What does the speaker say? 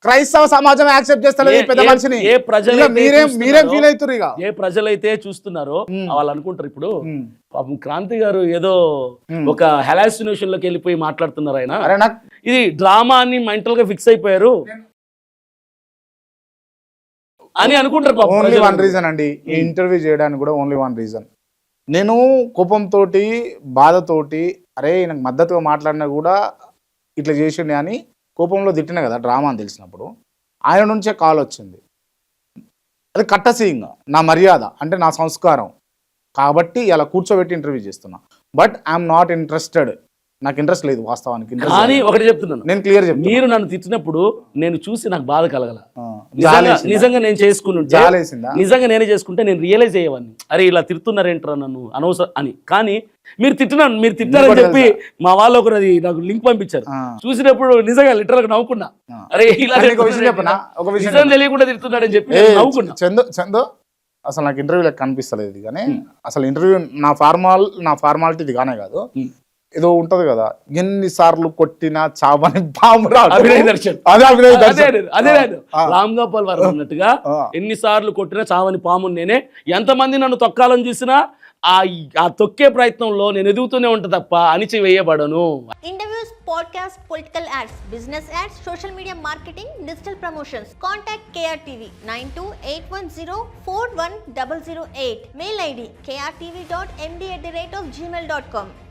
క్రైస్తవ సమాజం యాక్సెప్ట్ చేస్తలేదు ఈ పెద్ద మనిషిని. ఏ ప్రజలు ఇక మీరేం ఫీల్ అవుతారు? ఇక ఏ ప్రజలైతే చూస్తున్నారో వాళ్ళు అనుకుంటారు ఇప్పుడు పాపం క్రాంతి గారు ఏదో ఒక హెలాసినేషన్ లోకి వెళ్ళిపోయి మాట్లాడుతున్నారు ఆయన. అరే నాకు ఇది డ్రామా అని మెంటల్ గా ఫిక్స్ అయిపోయారు అని అనుకుంటారు పాపం ఓన్లీ ప్రజలు. వన్ రీజన్ అండి ఈ ఇంటర్వ్యూ చేయడానికి కూడా ఓన్లీ వన్ రీజన్. నేను కోపంతో బాధతోటి అరే నాకు మద్దతుగా మాట్లాడినా కూడా ఇట్లా చేసిండే అని కోపంలో తిట్టిన కదా డ్రామా అని తెలిసినప్పుడు ఆయన నుంచే కాల్ వచ్చింది. అది కట్టసీయింగ్ నా మర్యాద అంటే నా సంస్కారం కాబట్టి ఇలా కూర్చోబెట్టి ఇంటర్వ్యూ చేస్తున్నా. బట్ ఐఎమ్ నాట్ ఇంట్రెస్టెడ్, నాకు ఇంట్రెస్ట్ లేదు వాస్తవానికి. కానీ ఒకటి చెప్తున్నాను, నేను క్లియర్ చెప్తాను. మీరు నన్ను తిట్టినప్పుడు నేను చూసి నాకు బాధ కలగల. జాలేసిందా? నిజంగా నేను చేసుకుని జాలేసిందా? నిజంగా నేనే చేసుకుంటే నేను రియలైజ్ అయ్యేవాడిని, అరే ఇలా తిడుతున్నారేంట్రా నన్ను అనవసరం అని. కానీ మీరు తిట్టారని చెప్పి మా వాళ్ళు ఒకరు అది నాకు లింక్ పంపించారు. చూసినప్పుడు నిజంగా లిటరల్ గా నవ్వుకున్నా, అరే ఇలా నిజం తెలియకుండా తిడుతున్నాడని చెప్పి నవ్వుకున్నా. చందో అసలు నాకు ఇంటర్వ్యూ లెక్క కనిపిస్తలేదు ఇది. కానీ అసలు ఇంటర్వ్యూ నా ఫార్మాలిటీ ఇది కానే కాదు. ఏదో ఉంటది కదా ఎన్నిసార్లు కొట్టినా చావని పాము రామ్ గోపాల్ వర్మ అన్నట్టుగా ఎన్నిసార్లు కొట్టినా చావని పాము నేనే. ఎంతమంది నన్ను తొక్కాలని చూసినా ఆ తొక్కే ప్రయత్నంలో నేను ఎదుగుతూనే ఉంటా తప్ప అణిచి వేయబడను. Interviews, podcast, political ads, business ads, social media marketing, digital promotions. Contact KRTV 9281041008. Mail ID krtv.md@gmail.com.